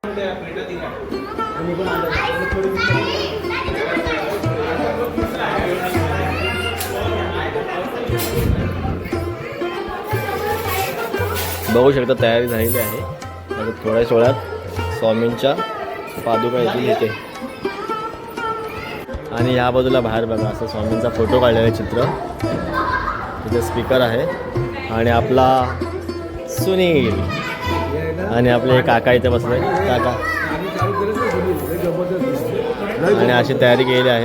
बघू शकता तयारी झालेली आहे. आता थोड्याच वेळात स्वामींच्या पादुका येतील इथे. आणि या बाजूला बाहेर बघा असं स्वामींचा फोटो काढलेला चित्र. तिथे स्पीकर आहे आणि आपला सुनील आणि आपले काका इथे बसले काका. आणि अशी तयारी केलेली आहे.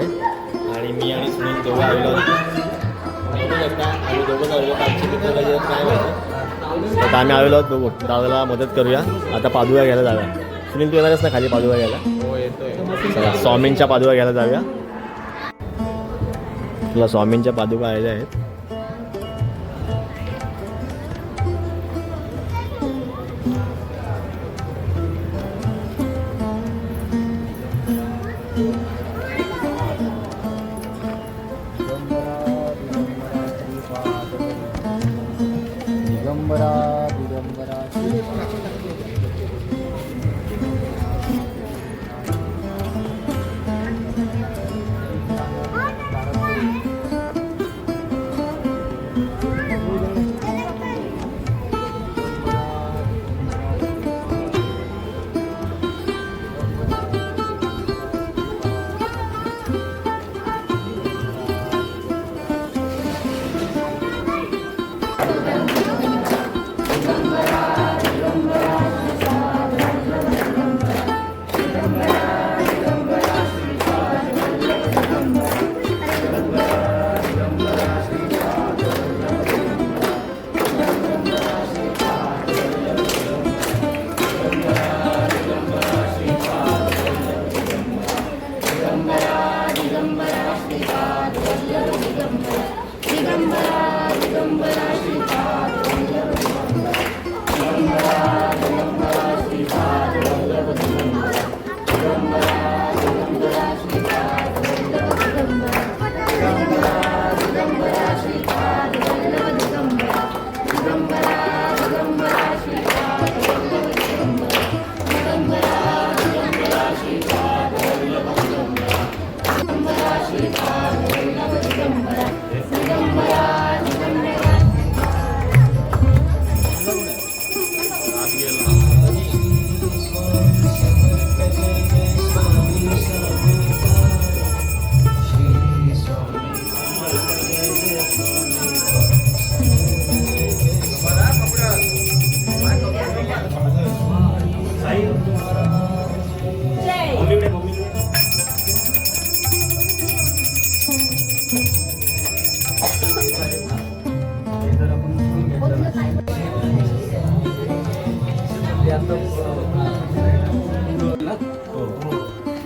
आणि मी आणि सुनील दोघं आलेलो आम्ही दोघंच आलेलो काय आता आम्ही आलेलो आहोत. बघू दादाला मदत करूया. आता पादुका घ्यायला जाऊया. सुनील तू येणारच ना खाली पादुका घ्यायला? हो येतोय. चला स्वामींच्या पादुका घ्यायला जाऊया. तुला स्वामींच्या पादुका आलेल्या आहेत.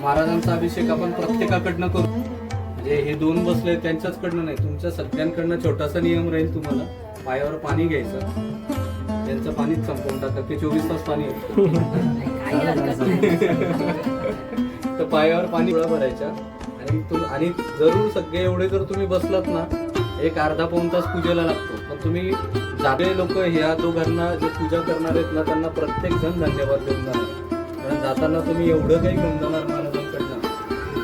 महाराजांचा अभिषेक आपण प्रत्येकाकडनं करू. म्हणजे हे दोन बसले त्यांच्याचकडनं नाही, तुमच्या सगळ्यांकडनं छोटासा नियम राहील. तुम्हाला पायावर पाणी घ्यायचं, त्यांचं पाणीच संपवून टाका. ते 24 तास पाणी तर पायावर पाणी भरायच्या. आणि जरूर सगळे एवढे जर तुम्ही बसलात ना, एक अर्धा पाऊण तास पूजेला लागतो. पण तुम्ही जागे लोक ह्या दोघांना जे पूजा करणार आहेत ना, त्यांना प्रत्येक जण धन्यवाद देऊन जाणार. कारण जाताना तुम्ही एवढं काही घेऊन जाणार महाराजांकडनं,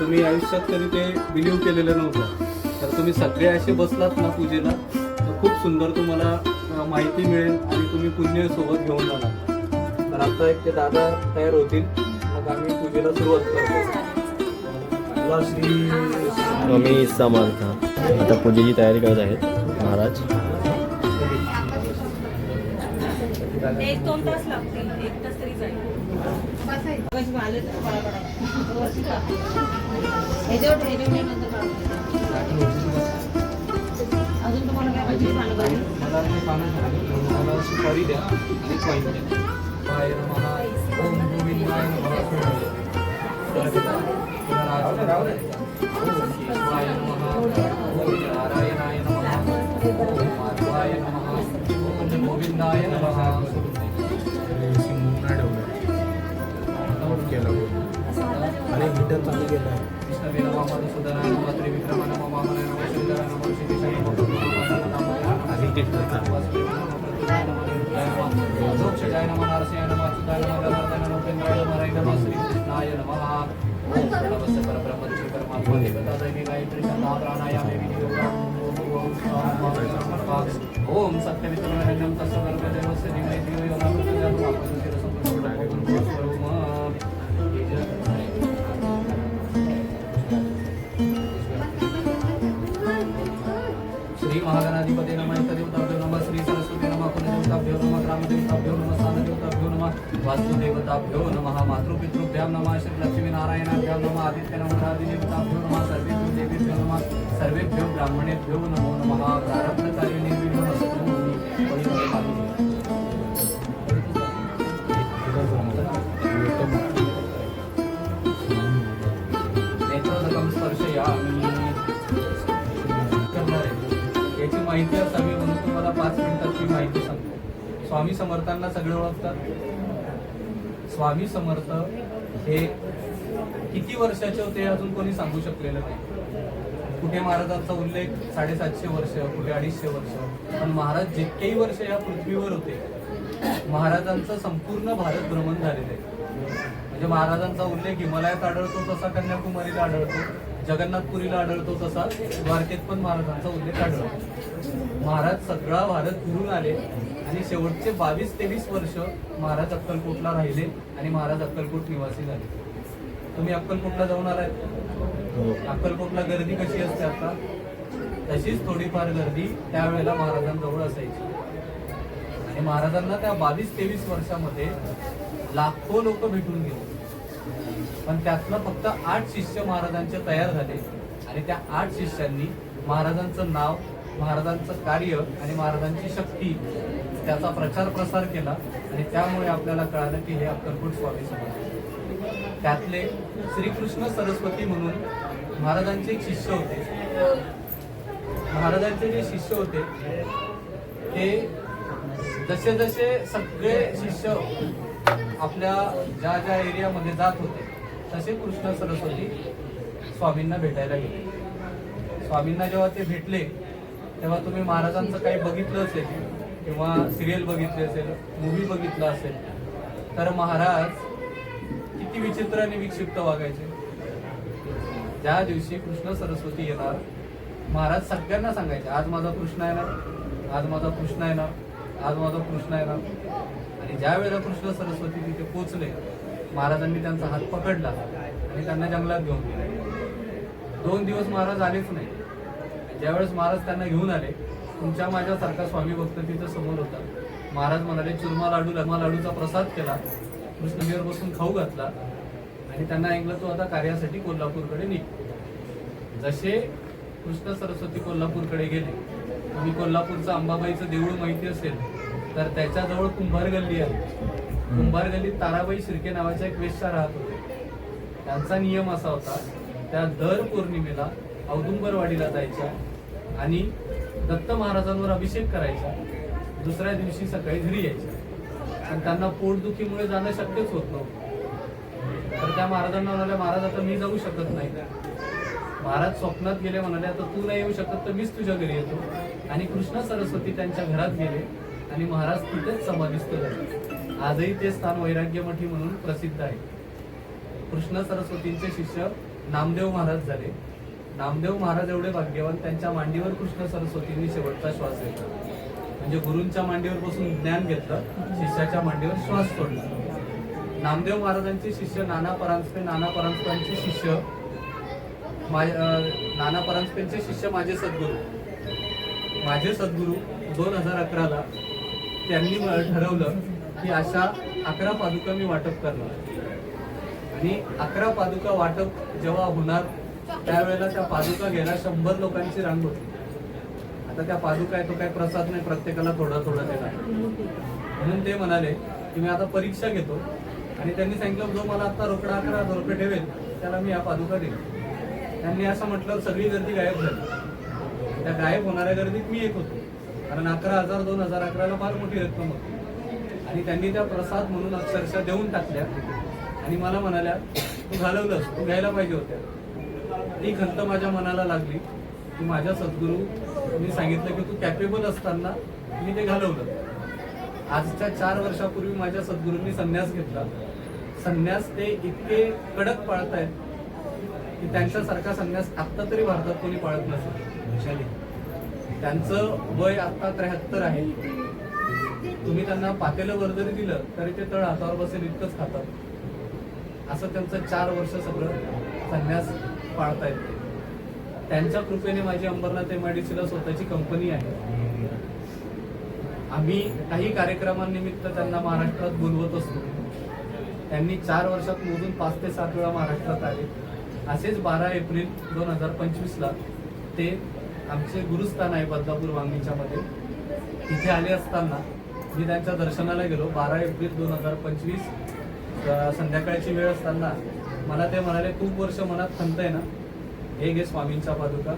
तुम्ही आयुष्यात तरी ते बिलीव्ह केलेलं नव्हतं. तर तुम्ही सगळे असे बसलात ना पूजेला, तर खूप सुंदर तुम्हाला माहिती मिळेल आणि तुम्ही पुण्य सोबत घेऊन जाणार. तर आता एक ते दादा तयार होतील, मग आम्ही पूजेला सुरुवात करतो. स्वामी समर्थ. आता पूजेची तयारी करत आहेत महाराज. 1-2 तास लागतील, 1 तास तरी जाईल. अजून तुम्हाला काय पाहिजे सुपारी द्या आणि कॉईन द्या. नारायणाय नमः, माधवाय नमः, गोविंदाय नमः. आणि मीटर चालू केलं आहे. विष्णवे नमः, मधुसूदनाय नमः, त्रिविक्रमाय नमः, वामनाय नमः, शंकराय नमः, ऋषिकेशाय नमः, नमः, नरसिंहाय नमः, अच्युताय नमः, जनार्दनाय नमः, मंगळमराय नमः श्रीकृष्णाय नमः ओम प्रणवस्य परब्रह्म श्री परमात्मा देवता दैवी गायत्री छंदा प्राणायामे विनियोगम् ओम सत्यवितरणं तस्सर्वदेवस्य दिव्ये दिव्ये योगामृतम् आपणं श्री महागणाधिपती नमः इष्टदेवताभ्यो नमः श्री सरस्वती नमः कुलदेवताभ्यो नमः ग्रामदेवताभ्यो नमः स्थानदेवताभ्यो नमः वास्तुदेवताभ्यो नमः मातृपितृभ्यां नमः श्री लक्ष्मीनारायणाभ्यां नमः आदित्य नमः आदिदेवताभ्यो नमः सर्वेभ्यो देवेभ्यो नमः सर्वेभ्यो ब्राह्मणेभ्यो नमो नमः प्रारब्धकार्ये निर्विघ्नमस्तु नेत्रोदकं स्पर्शयामि याची माहिती असावी म्हणून तुम्हाला 5 मिनिटात माहिती सांगतो. स्वामी समर्थांना सगळे ओळखतात. स्वामी समर्थ हे किती वर्षाचे होते अजून कोणी सांगू शकलेलं नाही. कुठे महाराजांचा उल्लेख 750 वर्ष, कुठे 250 वर्ष. पण महाराज जितकेही वर्ष या पृथ्वीवर होते, महाराजांचं संपूर्ण भारत भ्रमण झालेलं आहे. म्हणजे महाराजांचा उल्लेख हिमालयात आढळतो तसा कन्याकुमारीला आढळतो, जगन्नाथपुरीला आढळतो तसा द्वारकेत पण महाराजांचा उल्लेख आढळतो. महाराज सगळा भारत फिरून आले आणि शेवटचे 22-23 वर्ष महाराज अक्कलकोटला राहिले आणि महाराज अक्कलकोट निवासी झाले. तुम्ही अक्कलकोटला जाऊन आलात? अक्कलकोटला गर्दी कशी असते आता? तशीच थोडीफार गर्दी त्यावेळेला महाराजांजवळ असायची. आणि महाराजांना त्या 22-23 वर्षामध्ये लाखो लोक भेटून गेले. पण त्यातनं फक्त 8 शिष्य महाराजांचे तयार झाले आणि त्या 8 शिष्यांनी महाराजांचं नाव, महाराजांचं कार्य आणि महाराजांची शक्ती त्याचा प्रचार प्रसार केला. आणि त्यामुळे आपल्याला कळालं की हे अक्कलकोट स्वामी समर्थ. त्यातले श्रीकृष्ण सरस्वती म्हणून महाराजांचे एक शिष्य होते. महाराजांचे जे शिष्य होते ते जसे जसे सगळे शिष्य आपल्या ज्या ज्या एरियामध्ये जात होते तसे कृष्ण सरस्वती स्वामींना भेटायला गेले. स्वामींना जेव्हा ते भेटले तेव्हा तुम्ही महाराजांचं काही बघितलं असेल किंवा सिरियल बघितली असेल, मूवी बघितला असेल, तर महाराज किती विचित्र आणि विक्षिप्त वागायचे. ज्या दिवशी कृष्ण सरस्वती येणार, महाराज सगळ्यांना सांगायचे, आज माझा कृष्ण येणार, आज माझा कृष्ण येणार, आज माझा कृष्ण येणार. आणि ज्या वेळेला कृष्ण सरस्वती तिथे पोहोचले, महाराजांनी त्यांचा हात पकडला आणि त्यांना जंगलात घेऊन गेले. 2 दिवस महाराज आलेच नाही. ज्यावेळेस महाराज त्यांना घेऊन आले, तुमच्या माझ्यासारखा स्वामी भक्त तिथं समोर होता. महाराज म्हणाले, चुरमा लाडूचा प्रसाद केला, कृष्णगीवर बसून खाऊ घातला आणि त्यांना ऐकलं, तू आता कार्यासाठी कोल्हापूरकडे निघ. जसे कृष्ण सरस्वती कोल्हापूरकडे गेले, तुम्ही कोल्हापूरचं अंबाबाईचं देऊळ माहिती असेल तर त्याच्याजवळ कुंभार गल्ली आहे. कुंभार गल्लीत ताराबाई शिर्के नावाच्या एक वेश्या राहत होते. त्यांचा नियम असा होता, त्या दर पौर्णिमेला औदुंबरवाडीला जायच्या आणि दत्त महाराजांवर अभिषेक करायचा. दुसऱ्या दिवशी सकाळी घरी यायच्या. आणि त्यांना पोटदुखीमुळे जाणं शक्यच होत नव्हतं. तर त्या महाराजांना म्हणाल्या, महाराज आता मी जाऊ शकत नाही. महाराज स्वप्नात गेले, म्हणाले, आता तू नाही येऊ शकत तर मीच तुझ्या घरी येतो. आणि कृष्ण सरस्वती त्यांच्या घरात गेले आणि महाराज तिथेच समाधिस्थ झाले. आजही ते स्थान वैराग्यमठी म्हणून प्रसिद्ध आहे. कृष्ण सरस्वतींचे शिष्य नामदेव महाराज झाले. नामदेव महाराज एवढे भाग्यवान, त्यांच्या मांडीवर कृष्ण सरस्वतींनी शेवटचा श्वास घेतला. म्हणजे गुरूंच्या मांडीवर बसून ज्ञान घेतलं, शिष्याच्या मांडीवर श्वास सोडला. नामदेव महाराजांचे शिष्य नाना परांजपे, नाना परांजपेंचे शिष्य नाना परांजपेंचे शिष्य माझे सद्गुरू. माझे सद्गुरू 2011ला त्यांनी ठरवलं की अशा 11 पादुका मी वाटप करणार. आणि 11 पादुका वाटप जेव्हा होणार त्यावेळेला त्या पादुका घ्यायला 100 लोकांची रांग होती. आता त्या पादुका आहे तो काही प्रसाद नाही, प्रत्येकाला थोडा थोडा दिला. म्हणून ते म्हणाले की मी आता परीक्षा घेतो. आणि त्यांनी सांगितलं, जो मला आता रोकडा 11,000 रुपये ठेवेल त्याला मी या पादुका देईन. त्यांनी असं म्हटलं, सगळी गर्दी गायब झाली. त्या गायब होणाऱ्या गर्दीत मी एक होतो, कारण 11,000 2011ला फार मोठी रक्कम होती. आणि त्यांनी त्या प्रसाद म्हणून अक्षरशः देऊन टाकल्या आणि मला म्हणाल्या, तू घालवलंस, तू घ्यायला पाहिजे होत्या. ती खंत माझ्या मनाला लागली की माझ्या सद्गुरू मी सांगितलं की तू कॅपेबल असताना मी ते घालवलं. आजच्या 4 वर्षापूर्वी माझ्या सद्गुरूंनी संन्यास घेतला. संन्यास ते इतके कडक पाळतायत की त्यांच्यासारखा संन्यास आत्ता तरी भारतात कोणी पाळत नसेल. त्यांचं वय आता 73 आहे. तुम्ही त्यांना पातेलं वर जरी दिलं तरी ते तळ हातावर बसेल इतकंच खातात. असं त्यांचं 4 वर्ष सगळं संन्यास पाळतायत. त्यांच्या कृपेने माझी अंबरनाथ MIDCला स्वतःची कंपनी आहे. आम्ही काही कार्यक्रमांनिमित्त त्यांना महाराष्ट्रात बोलवत असतो. त्यांनी 4 वर्षात मोजून 5 ते 7 वेळा महाराष्ट्रात आले. असेच 12 एप्रिल 2025ला ते आमचे गुरुस्थान आहे बदलापूर वांगीच्या मध्ये, तिथे आले असताना मी त्यांच्या दर्शनाला गेलो. 12 एप्रिल 2025 संध्याकाळची वेळ असताना मला ते म्हणाले, खूप वर्ष मनात खंत आहे ना, हे घे स्वामींच्या पादुका,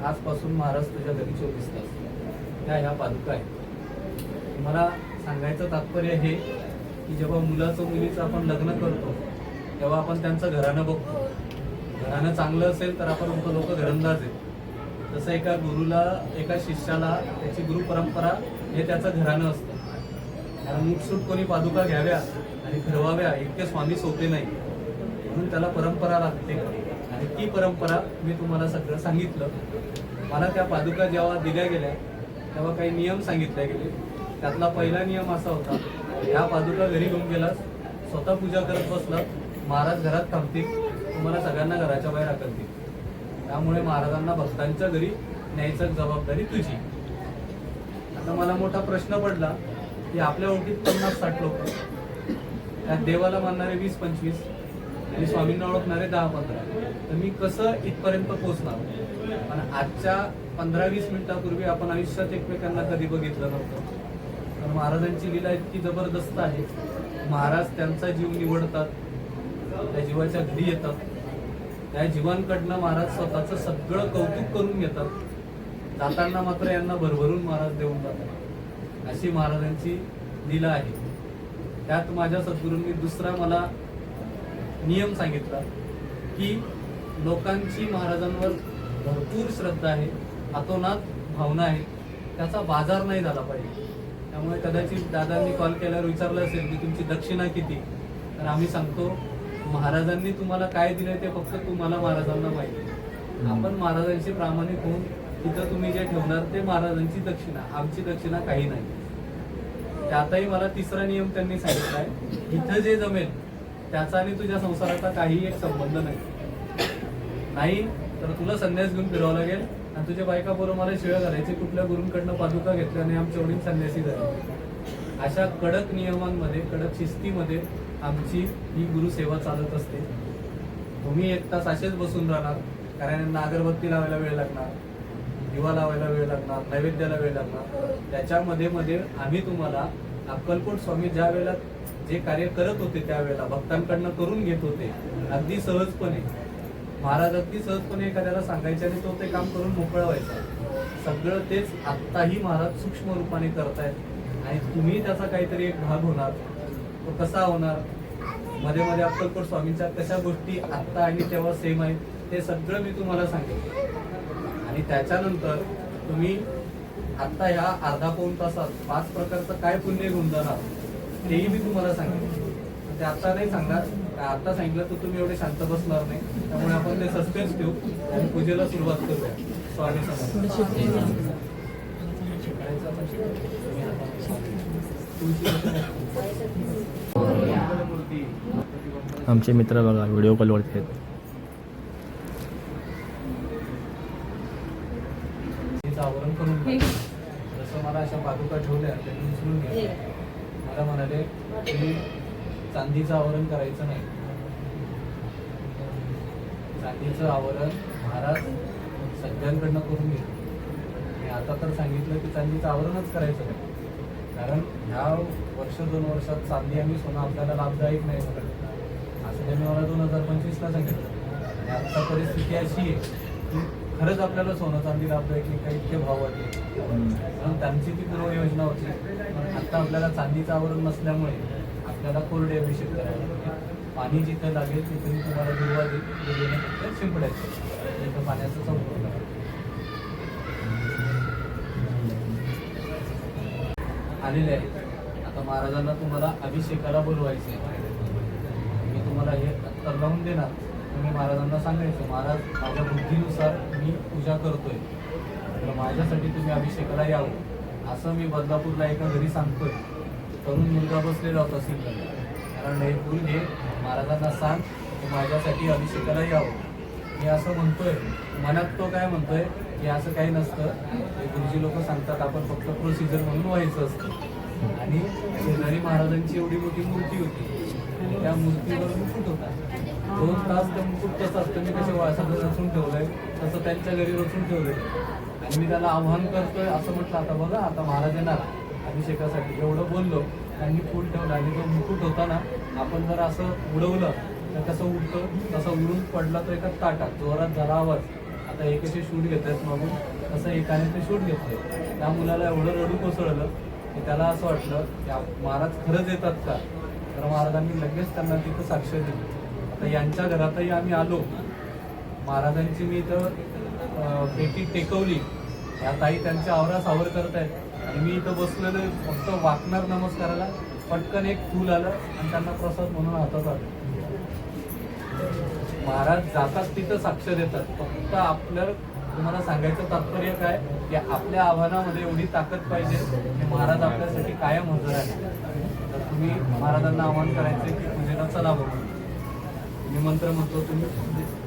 आजपासून महाराज तुझ्या घरी 24 तास ह्या पादुका आहे. मला सांगायचं तात्पर्य हे की जेव्हा मुलाचं मुलीचं आपण लग्न करतो तेव्हा आपण त्यांचं घराणं बघतो. घराणं चांगलं असेल तर आपण म्हणतो लोक घरंदाज आहेत. तसं एका गुरुला, एका शिष्याला त्याची गुरु परंपरा हे त्याचं घराणं असतं. कारण मुठसूट कोणी पादुका घ्याव्या आणि फिरवाव्या इतके स्वामी सोपे नाही, म्हणून त्याला परंपरा लागते. आणि ती परंपरा मी तुम्हाला सगळं सांगितलं. मला त्या पादुका जेव्हा दिल्या गेल्या तेव्हा काही नियम सांगितले गेले. त्यातला पहिला नियम असा होता, ह्या पादुका घरी घेऊन गेलास, स्वतः पूजा करत बसलात, महाराज घरात थांबतील, तुम्हाला सगळ्यांना घराच्या बाहेर हाकलतील. त्यामुळे महाराजांना भक्तांच्या घरी न्यायची जबाबदारी तुझी. आता मला मोठा प्रश्न पडला की आपल्या ओळखीत 50-60 लोक, त्यात देवाला मानणारे 20-25 आणि स्वामींना ओळखणारे 10-15, तर मी कसं इथपर्यंत पोहोचणार? पण आजच्या 15-20 मिनिटापूर्वी आपण आयुष्यात एकमेकांना कधी बघितलं नव्हतं. पण महाराजांची लीला इतकी जबरदस्त आहे. महाराज त्यांचा जीव निवडतात, त्या जीवाच्या घरी येतात, त्या जीवांकडनं महाराज स्वतःचं सगळं कौतुक करून घेतात. जाताना मात्र यांना भरभरून महाराज देऊन जातात. अशी महाराजांची लीला आहे. त्यात माझ्या सद्गुरूंनी दुसरा मला नियम सांगितला की लोकांची महाराजांवर भरपूर श्रद्धा आहे, अतोनात भावना आहे, त्याचा बाजार नाही झाला पाहिजे. त्यामुळे कदाचित दादांनी कॉल केल्यावर विचारलं असेल की तुमची दक्षिणा किती, तर आम्ही सांगतो महाराजांनी तुम्हाला काय दिलंय ते फक्त तुम्हाला महाराजांना माहिती. आपण महाराजांशी प्रामाणिक होऊन तिथं तुम्ही जे ठेवणार ते महाराजांची दक्षिणा, आमची दक्षिणा काही नाही. त्यातही मला तिसरा नियम त्यांनी सांगितला आहे, इथं जे जमेल त्याचा आणि तुझ्या संसाराचा काही एक संबंध नाही तर तुला संन्यास घेऊन फिरावं लागेल आणि तुझ्या बायका पोरं मला शिव्या घालायचे, कुठल्या गुरूंकडनं पादुका घेतल्या आणि आमच्या वडील संन्यासी झाले. अशा कडक नियमांमध्ये, कडक शिस्तीमध्ये आमची ही गुरुसेवा चालत असते. तुम्ही 1 तास असेच बसून राहणार, कारण यांना अगरबत्ती लावायला वेळ लागणार, दिवा लावायला वेळ लागणार, नैवेद्याला वेळ लागणार. त्याच्यामध्ये मध्ये आम्ही तुम्हाला अक्कलकोट स्वामी ज्या वेळेला जे कार्य करत होते त्यावेळेला भक्तांकडनं करून घेत होते अगदी सहजपणे. महाराज अगदी सहजपणे एखाद्याला सांगायचे आणि तो ते काम करून मोकळा व्हायचा. सगळं तेच आत्ताही महाराज सूक्ष्म रूपाने करतायत आणि तुम्ही त्याचा काहीतरी एक भाग होणार. तो कसा होणार? मध्ये मध्ये अक्कलकोट स्वामींच्या कशा गोष्टी आत्ता आणि तेव्हा सेम आहेत ते सगळं मी तुम्हाला सांगेन. आणि त्याच्यानंतर तुम्ही आत्ता ह्या अर्धा-पाऊण तासात 5 प्रकारचं काय पुण्य घेऊन जाणार तेही मी तुम्हाला सांगेन. ते आता नाही सांगणार, आता सांगितलं तर तुम्ही एवढे शांत बसणार नाही. त्यामुळे आपण ते सस्पेन्स ठेवू आणि पूजेला सुरुवात करूया. स्वामी समर्थ. आमचे मित्र बघा व्हिडिओ कॉलवरती आहेत. आवरण करून जसं मला अशा पादुका ठेवल्या त्यांनी उचलून घ्या. मला म्हणाले की चांदीचं आवरण करायचं नाही, चांदीचं आवरण महाराज सगळ्यांकडनं करून घेतो. आणि आता तर सांगितलं की चांदीचं आवरणच करायचं नाही, कारण ह्या 1-2 वर्षात चांदी आणि सोनं आपल्याला लाभदायक नाही म्हणत. असं त्यांनी मला 2025ला सांगितलं. आणि आता परिस्थिती अशी आहे की खरंच आपल्याला सोनं चांदी लाभदायक नाही, काही इतके भाव वाटले. म्हणून त्यांची ती पूर्व योजना होती. आता आपल्याला चांदीचं आवरण नसल्यामुळे आपल्याला कोरडे अभिषेक करायला लागेल. पाणी जिथं लागेल तिथे मी तुम्हाला दुर्वा देऊन फक्त शिंपडायचं, तिथं पाण्याचं संपूर्ण आलेले आहेत. आता महाराजांना तुम्हाला अभिषेकाला बोलवायचे. मी मला हे तर लावून देणार. तुम्ही महाराजांना सांगायचं, महाराज माझ्या बुद्धीनुसार मी पूजा करतोय, तर माझ्यासाठी तुम्ही अभिषेकाला यावं. असं मी बदलापूरला एका घरी सांगतोय. तरुण मुलगा बसलेला होता सिंगल, कारण हे फुल घे, महाराजांना सांग की माझ्यासाठी अभिषेकाला यावं. मी असं म्हणतोय, मनात तो काय म्हणतोय की असं काही नसतं, हे गुरुजी लोक सांगतात आपण फक्त प्रोसिजर म्हणून व्हायचं असतं. आणि शेजारी महाराजांची एवढी मोठी मूर्ती होती आणि त्या मूर्तीवर मुकुट होता. 2 तास ते मुकुट कसं असतं, मी कसे वासाचं रचून ठेवलंय तसं त्यांच्या घरी रचून ठेवलंय. आणि मी त्याला आव्हान करतोय, असं म्हटलं आता बघा आता महाराज येणार अभिषेकासाठी, एवढं बोललो. त्यांनी फुल ठेवलं आणि जो मुकुट होता ना, आपण जर असं उडवलं तर कसं उडतं, तसं उडून पडला तो एका ताटात, जोरात झाला आवाज. आता हे कसे शूट घेत आहेत मागून, तसं एकाने ते शूट घेतले. त्या मुलाला एवढं रडू कोसळलं की त्याला असं वाटलं की महाराज खरंच येतात का. तर महाराजांनी लगेच त्यांना तिथं साक्ष दिली. आता यांच्या घरातही आम्ही आलो, महाराजांची मी इथं पेटी टेकवली, या ताई त्यांच्या आवरा सावर करतायत आणि मी इथं बसलेलो फक्त वाकणार नमस्काराला, पटकन एक फूल आलं आणि त्यांना प्रसाद म्हणून हातात आलं. महाराज जातात तिथं साक्ष देतात. फक्त आपल्याला तुम्हाला सांगायचं तात्पर्य काय की आपल्या आव्हानामध्ये एवढी ताकद पाहिजे की महाराज आपल्यासाठी कायम हजर आहे. तर तुम्ही महाराजांना आव्हान करायचं की पूजेला चला बघून. मी मंत्र म्हणतो, तुम्ही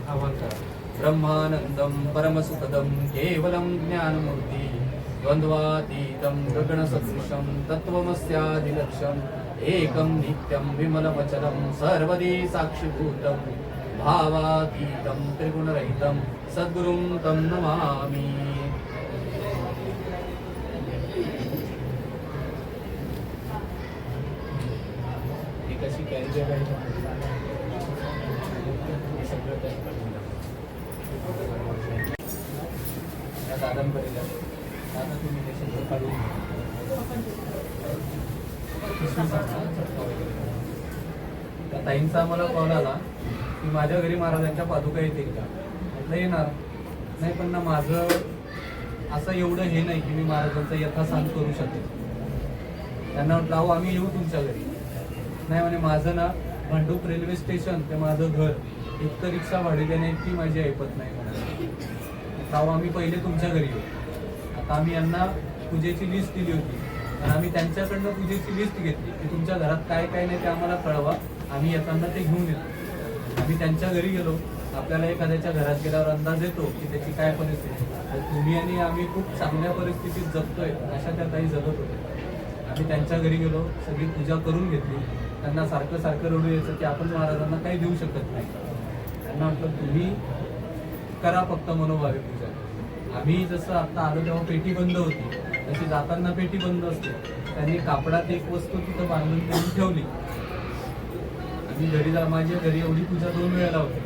आव्हान करा. ब्रह्मानंदम परमसुखदम केवलम ज्ञानमूर्ती द्वंद्वातीतं गगनसदृशं तत्त्वमस्यादिलक्ष्यम् एकं नित्यं विमलमचलं सर्वदी साक्षिभूतं भावातीतं त्रिगुणरहितं सद्गुरुं तं नमामि. ही कशी कॅरी आहे सगळं त्या दादांकडे दादा तुम्ही ते सगळं काढून त्या ताईंचा मला कॉल आला की माझ्या घरी महाराजांच्या पादुका येतील का. म्हटलं येणार नाही, पण ना माझं असं एवढं हे नाही की मी महाराजांचा यथासांग करू शकेल. त्यांना म्हटलं अहो आम्ही येऊ तुमच्या घरी. नाही म्हणे माझं ना भांडूप रेल्वे स्टेशन ते माझं घर इतकं रिक्षा भाडे देण्याची माझी ऐपत नाही म्हणाले. अहो आम्ही पहिले तुमच्या घरी येऊ. आता आम्ही यांना पूजेची लिस्ट दिली होती आणि आम्ही त्यांच्याकडनं पूजेची लिस्ट घेतली की तुमच्या घरात काय काय नाही ते आम्हाला कळवा, आम्ही येताना ते घेऊन येतो. आम्ही त्यांच्या घरी गेलो. आपल्याला एखाद्याच्या घरात गेल्यावर अंदाज येतो की त्याची काय परिस्थिती. तर तुम्ही आणि आम्ही खूप चांगल्या परिस्थितीत जगतोय अशा त्या काही जगत होते. आम्ही त्यांच्या घरी गेलो, सगळी पूजा करून घेतली. त्यांना सारखं सारखं रडू यायचं की आपण महाराजांना काही देऊ शकत नाही. त्यांना म्हटलं तुम्ही करा फक्त मनोभावे पूजा. आम्ही जसं आता आलो तेव्हा पेटी बंद होती, तशी जाताना पेटी बंद असते. त्यांनी कापडात एक वस्तू तिथं बांधून देऊन ठेवली. आम्ही घरी माझ्या घरी एवढी पूजा 2 वेळेला होती.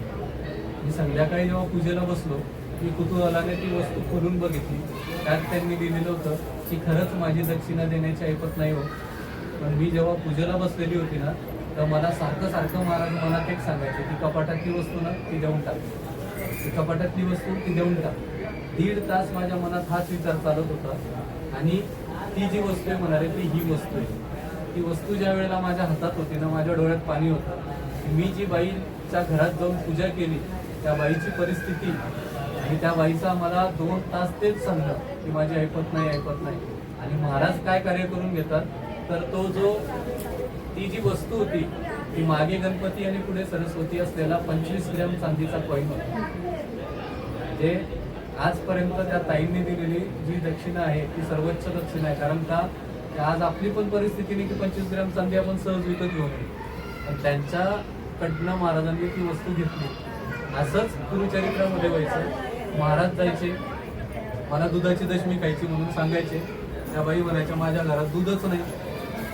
मी संध्याकाळी जेव्हा पूजेला बसलो मी कुतूहलाने ती वस्तू खोलून बघितली. त्यात त्यांनी लिहिलेलं होतं की खरंच माझी दक्षिणा देण्याची ऐपत नाही हो, पण मी जेव्हा पूजेला बसलेली होती ना तर मला सारखं सारखं महाराज मनात एक सांगायचे की कपाटातली वस्तू ना ती देऊन टाक, ती कपाटातली वस्तू ती देऊन टाक. 1.5 तास माझ्या मनात हाच विचार चालत होता. आणि ती जी वस्तू आहे म्हणाले ती ही वस्तू आहे. ती वस्तू ज्या वेळेला माझ्या हातात होती ना माझ्या डोळ्यात पाणी होतं. मी जी बाईच्या घरात जाऊन पूजा केली त्या बाईची परिस्थिती आणि त्या बाईचा मला 2 तास तेच सांगलं की माझी ऐपत नाही ऐपत नाही. आणि महाराज काय कार्य करून घेतात तर तो जो ती जी वस्तू होती ती मागे गणपती आणि पुढे सरस्वती असलेला 25 ग्रॅम चांदीचा कॉईन होता. म्हणजे आजपर्यंत त्या ताईंनी दिलेली जी दक्षिणा आहे ती सर्वोच्च दक्षिणा आहे. कारण का आज आपली पण परिस्थिती नाही की 25 ग्रॅम चांदी आपण सहज विकत घेऊन येऊ, पण त्यांच्याकडनं महाराजांनी ती वस्तू घेतली. असंच गुरुचरित्रामध्ये व्हायचं. महाराज जायचे, मला दुधाची दशमी खायची म्हणून सांगायचे. त्या बाई म्हणायच्या माझ्या घरात दूधच नाही.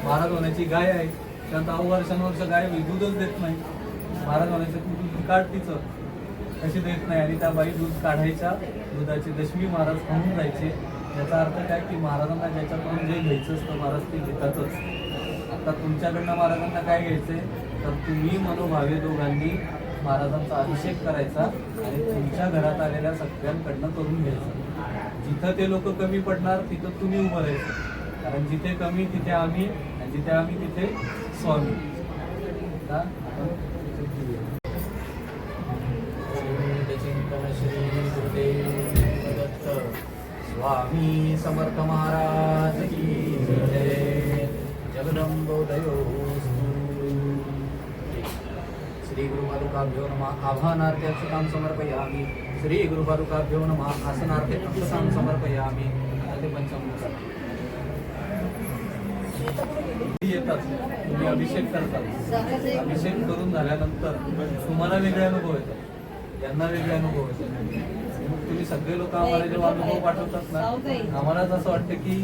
महाराज म्हणायची गाय आहे, त्यानंतर 9 वर्षांवर्ष गाय दूधच देत नाही. महाराज म्हणायचं तू दूध काढ तिचं, कशी देत नाही. आणि त्या बाई दूध काढायच्या, दुधाची दशमी महाराज खाऊन जायचे. याचा अर्थ काय की महाराजांना ज्याच्याकडून जे घ्यायचं असतं महाराज ते घेतातच. आता तुमच्याकडनं महाराजांना काय घ्यायचंय तर तुम्ही मनोभावे दोघांनी महाराजांचा अभिषेक करायचा आणि तुमच्या घरात आलेल्या सगळ्यांकडनं करून घ्यायचं. जिथं ते लोक कमी पडणार तिथं तुम्ही उभं राहायचं. कारण जिथे कमी तिथे आम्ही आणि जिथे आम्ही तिथे स्वामी. स्वामी समर्थ महाराज की जय. जगदंबोदयोस्तु. श्री गुरुपादुकाभ्यो नमः. आभानार्थे अक्षतां समर्पयामि. श्री गुरुपादुकाभ्यो नमः. आसनार्थे अक्षतां समर्पयामी. आता ते पंचामृत येतात, तुम्ही अभिषेक करतात. अभिषेक करून झाल्यानंतर तुम्हाला वेगळे अनुभव येतात, यांना वेगळे अनुभव येतात. मग तुम्ही सगळे लोक आम्हाला जेव्हा अनुभव पाठवतात ना, आम्हालाच असं वाटतं की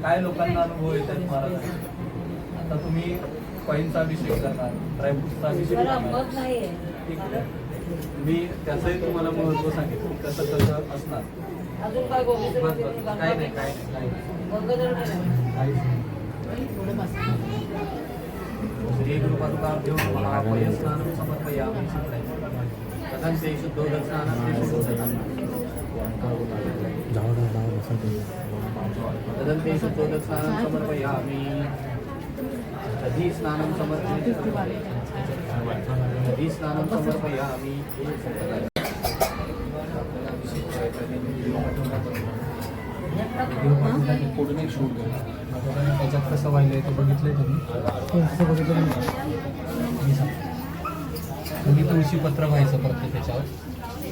काय लोकांना अनुभव येतात महाराज. आता तुम्ही कॉईनचा अभिषेक करणार, ड्रायफ्रूटचा अभिषेक करणार, ठीक आहे. मी त्याचंही तुम्हाला महत्व सांगितलं की कसं कसं असणार. अजून काय गोष्ट बस बस काय नाही काय नाही काय नाही काहीच नाही. श्री गुरुपादुकाभ्यो नमः. पयस्नानं समर्पयामि. कथंते शुद्धोदकस्नानं तदन्ते शुद्धोदकस्नानं समर्पयामि. दधी स्नानं समर्पयामि. दधी स्नानं समर्पयामि. फोटो एक शूट त्याच्यात कसं व्हायलंय ते बघितलंय तुम्ही तुळशी पत्र व्हायचं परत त्याच्यावर,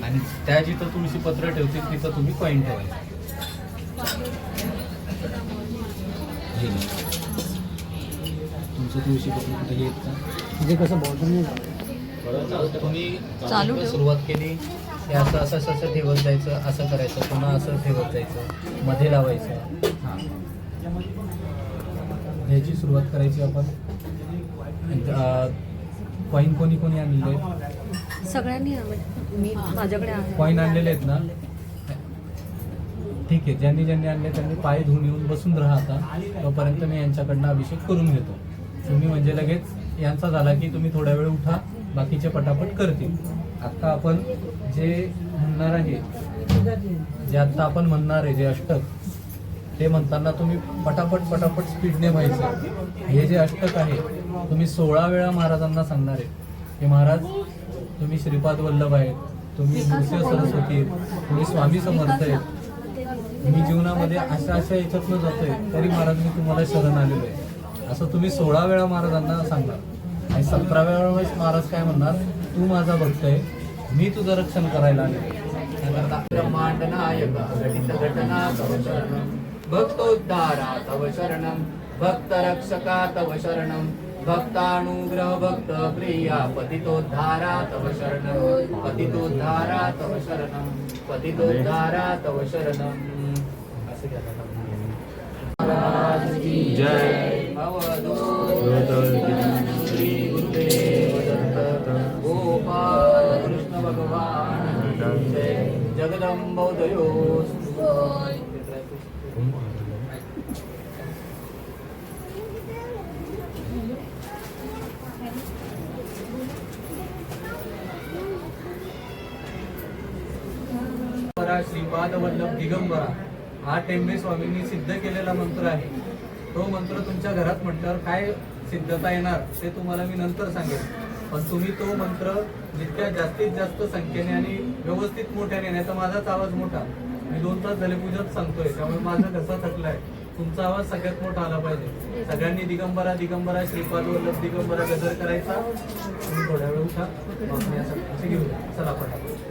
आणि त्या जिथं तुळशी पत्र ठेवतील तिथं तुम्ही कॉईन ठेवायचं. तुमचं तुळशी पत्र कुठे येत का म्हणजे कसं बॉर्डर तुम्ही चालू सुरुवात केली हे असं असं असं ठेवत जायचं, असं करायचं, पुन्हा असं ठेवत जायचं, मध्ये लावायचं. हां, ह्याची सुरुवात करायची आपण. कॉईन कोणी कोणी आणलेले आहेत? सगळ्यांनी मी माझ्याकडे आहे. कॉईन आणलेले आहेत ना, ठीक आहे. ज्यांनी ज्यांनी आणले त्यांनी पाय धुवून येऊन बसून राहा. आता तोपर्यंत मी यांच्याकडनं अभिषेक करून घेतो. तुम्ही म्हणजे लगेच यांचा झाला की तुम्ही थोड्या वेळ उठा, बाकीचे पटापट करतील. आता आपण जे म्हणणार आहे, जे आता आपण म्हणणार आहे जे अष्टक, ते म्हणताना तुम्ही पटापट पटापट स्पीडने व्हायचं. हे जे अष्टक आहे तुम्ही 16 वेळा महाराजांना सांगणार आहे की महाराज तुम्ही श्रीपाद वल्लभ आहेत, तुम्ही नृसिंह सरस्वती आहेत, तुम्ही स्वामी समर्थ आहेत, मी जीवनामध्ये अशा अशा याच्यातनं जातोय तरी महाराज मी तुम्हाला शरण आलेलो आहे, असं तुम्ही 16 वेळा महाराजांना सांगणार. आणि 17व्या वेळेस महाराज काय म्हणणार, तू माझा भक्त आहे, मी तुझं रक्षण करायला आलेलो. ब्रह्मांड नायक घटित घटना तव शरणं, भक्तोद्धारा तव शरणं, भक्त रक्षका तव शरणं, भक्तानुग्रह भक्त प्रिया पतितोद्धारा तव शरणं, पतितोद्धारा तव शरणं, पतितोद्धारा तव शरणं. असं घ्या. महाराज की जय. अवधूत श्री गुरुदेव दत्त. गोपाल कृष्ण भगवान की जय. जगदंबोदयोस्तु. श्रीपाद वल्लभ दिगंबरा हा टेंबे स्वामींनी सिद्ध केलेला मंत्र आहे. तो मंत्र तुमच्या घरात म्हटल्यावर काय सिद्धता येणार ते तुम्हाला मी नंतर सांगेन. पण तुम्ही तो मंत्र जितक्या जास्तीत जास्त संख्येने आणि व्यवस्थित मोठ्याने, नाही तर माझाच आवाज मोठा, मी 2 तास झाले पूजाच सांगतोय, त्यामुळे माझा घसा थकलाय, तुमचा आवाज सगळ्यात मोठा आला पाहिजे. सगळ्यांनी दिगंबरा दिगंबरा श्रीपाद वल्लभ दिगंबरा गजर करायचा. तुम्ही थोड्या वेळ उठा, मग मी असं घेऊया. चला पटापट.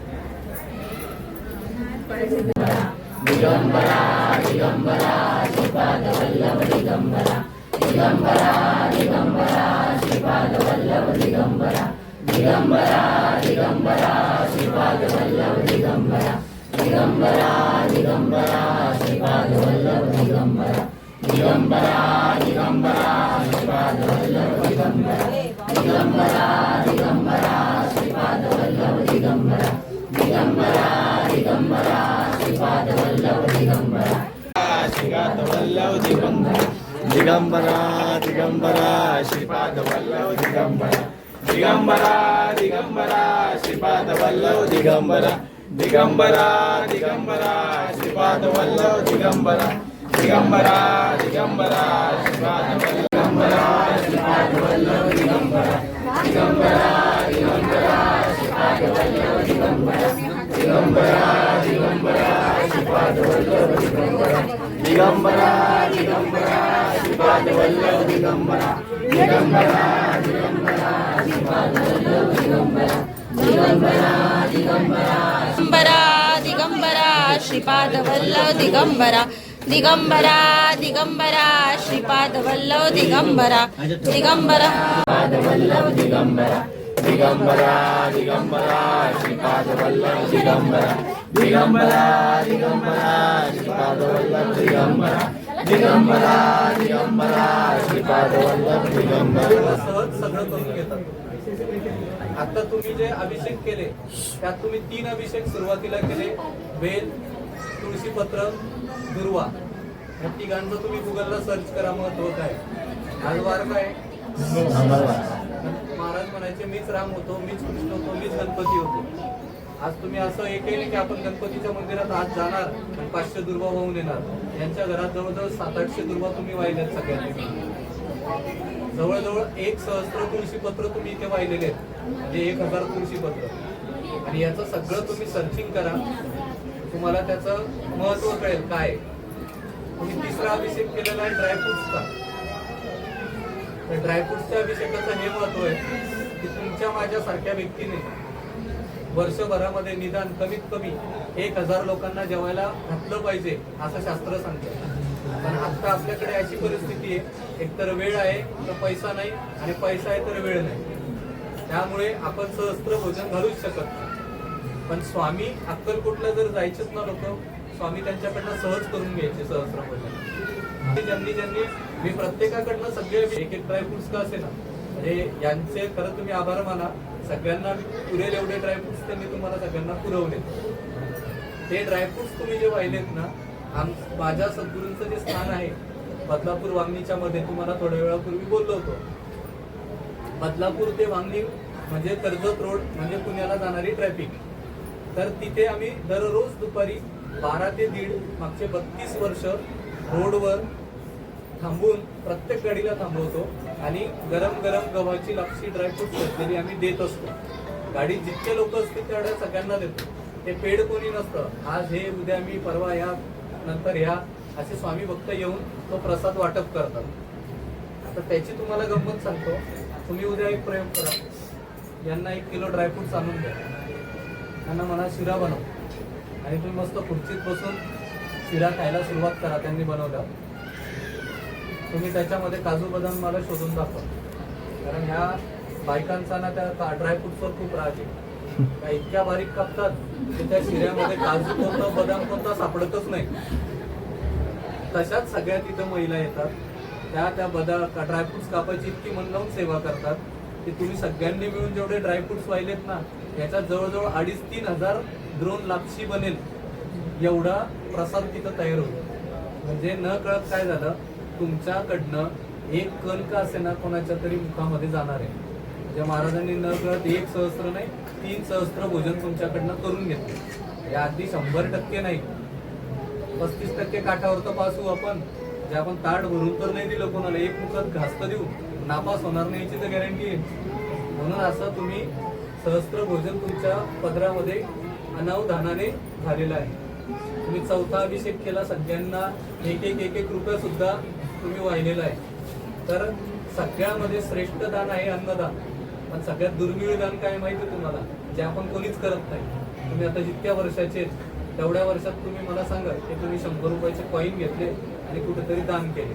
दिगंबरा दिगंबरा श्रीपाद वल्लभ दिगंबरा, दिगंबरा दिगंबरा श्रीपाद वल्लभ दिगंबरा, दिगंबरा दिगंबरा श्रीपाद वल्लभ दिगंबरा, दिगंबरा दिगंबरा श्रीपाद वल्लभ दिगंबरा, दिगंबरा दिगंबरा श्रीपाद वल्लभ दिगंबरा, दिगंबरा दिगंबरा श्रीपाद वल्लभ दिगंबरा, दिगंबरा दिगंबरा श्रीपाद वल्लभ दिगंबरा, श्रीपाद वल्लभ दिगंबरा, दिगंबरा दिगंबरा श्रीपाद वल्लभ दिगंबरा, दिगंबरा दिगंबरा श्रीपाद वल्लभ दिगंबरा, दिगंबरा दिगंबरा श्रीपाद वल्लभ दिगंबरा, दिगंबरा दिगंबरा श्रीपाद वल्लभ दिगंबरा, दिगंबरा दिगंबरा श्रीपाद वल्लभ दिगंबरा, दिगंबरा दिगंबरा श्रीपाद वल्लभ दिगंबरा, दिगंबरा श्रीपाद वल्लभ दिगंबरा दिगंबरा दिगंबरा श्रीपाद वल्लभ दिगंबरा दिगंबरा वल्लभ दिगंबरा दिगंबरा दिगंबरा श्रीपाद वल्लभ दिगंबरा दिगंबरा दिगंबरा श्रीपाद वल्लभ दिगंबरा दिगंबरा दिगंबरा श्रीपाद वल्लभ दिगंबरा. सहज सगळं करून घेतात. आता तुम्ही जे अभिषेक केले त्यात तुम्ही 3 अभिषेक सुरुवातीला केले. बेल, तुळशीपत्र, दुर्वा. या तिघांचं तुम्ही गुगलला सर्च करा. महत्व काय? आज वार काय? महाराज म्हणायचे मीच राम होतो, मीच कृष्ण होतो, मीच गणपती होतो. आज तुम्ही असं एकही नाही की आपण गणपतीच्या मंदिरात आज जाणार आणि 500 दुर्वा वाहून येणार. यांच्या घरात जवळजवळ 700-800 दुर्वा तुम्ही वाहिल्यात सगळ्यांनी. जवळजवळ 1 सहस्त्र तुळशीपत्र तुम्ही इथे वाहिलेले आहेत, म्हणजे 1000 तुळशीपत्र. आणि याचं सगळं तुम्ही सर्चिंग करा, तुम्हाला त्याचं महत्व कळेल काय. तुम्ही 3रा अभिषेक केलेला आहे ड्रायफ्रुट्सचा. तर ड्रायफ्रुट्सच्या अभिषेकाचं हे महत्व आहे की तुमच्या माझ्यासारख्या व्यक्तीने वर्षभरामध्ये निदान कमीत कमी 1000 लोकांना जेवायला घातलं पाहिजे असं शास्त्र सांगतं. पण आता आपल्याकडे अशी परिस्थिती आहे, एकतर वेळ आहे तर पैसा नाही, आणि पैसा आहे तर वेळ नाही. त्यामुळे आपण सहस्त्र भोजन घालूच शकत नाही. पण स्वामी अक्कलकोटला जर जायचेच ना लोक, स्वामी त्यांच्याकडनं सहज करून घ्यायचे सहस्त्र भोजन. ज्यांनी मी प्रत्येकाकडनं सगळे एक ड्रायफ्रुट्स का असे ना, म्हणजे यांचे खरं तुम्ही आभार माना. सगळ्यांना पुरेल एवढे ड्रायफ्रुट्स त्यांनी तुम्हाला सगळ्यांना पुरवले. ते ड्रायफ्रुट्स तुम्ही जे वाहिलेत ना, माझ्या सद्गुरूंचं जे स्थान आहे बदलापूर वांगणीच्या मध्ये, तुम्हाला थोड्या वेळापूर्वी बोललो होतो. बदलापूर ते वांगणी म्हणजे कर्जत रोड, म्हणजे पुण्याला जाणारी ट्रॅफिक. तर तिथे आम्ही दररोज दुपारी 12 ते 1:30 मागचे 32 वर्ष रोडवर थांबून प्रत्येक गाडीला थांबवतो आणि गरम गरम गव्हाची लापशी ड्रायफ्रूट असलेली आम्ही देत असतो. गाडीत जितके लोक असतील तेवढ्या सगळ्यांना देतो. ते पेड कोणी नसतं. आज हे, उद्या मी, परवा ह्या, नंतर ह्या, असे स्वामी भक्त येऊन तो प्रसाद वाटप करतात. आता त्याची तुम्हाला गंमत सांगतो. तुम्ही उद्या एक प्रयोग करा. यांना 1 किलो ड्रायफ्रुट्स आणून द्या, त्यांना म्हणा शिरा बनव, आणि तुम्ही मस्त खुर्चीत बसून शिरा खायला सुरुवात करा. त्यांनी बनवल्या. तुम्ही त्याच्यामध्ये काजू बदाम मला शोधून दाखवा, कारण ह्या बायकांचा ना त्या ड्रायफ्रुट्सवर खूप राग आहे. त्या इतक्या बारीक कापतात की त्या शिऱ्यामध्ये काजू कोणता बदाम कोणता सापडतच नाही. तशाच सगळ्या तिथं महिला येतात, त्या ड्रायफ्रुट्स कापायची इतकी मन लावून सेवा करतात की तुम्ही सगळ्यांनी मिळून जेवढे ड्रायफ्रुट्स वाहिलेत ना, याच्यात जवळजवळ 2,500-3 हजार द्रोण लापशी बनेल एवढा प्रसाद तिथं तयार होतो. म्हणजे न कळत काय झालं, तुमच्याकडनं 1 कण का असे ना कोणाच्या तरी मुखामध्ये जाणार आहे. म्हणजे महाराजांनी न कळत 1 सहस्त्र नाही 3 सहस्त्र भोजन तुमच्याकडनं करून घेतले. या अगदी 100% नाही, 35% काठावर तर पास होऊ आपण. जे आपण ताट भरून तर नाही दिलं कोणाला, 1 मुखात घास तर देऊ, नापास होणार नाही याची तर गॅरंटी आहे. म्हणून असं तुम्ही सहस्त्र भोजन तुमच्या पदरामध्ये अनावधानाने झालेलं आहे. तुम्ही 4था अभिषेक केला, सगळ्यांना 1 रुपया सुद्धा तुम्ही वाहिलेला आहे. तर सगळ्यामध्ये श्रेष्ठ दान आहे अन्नदान. पण सगळ्यात दुर्मिळ दान काय माहिती तुम्हाला, जे आपण कोणीच करत नाही. तुम्ही आता जितक्या वर्षाचे तेवढ्या वर्षात तुम्ही मला सांगा की तुम्ही 100 रुपयाचे कॉईन घेतले आणि कुठेतरी दान केले.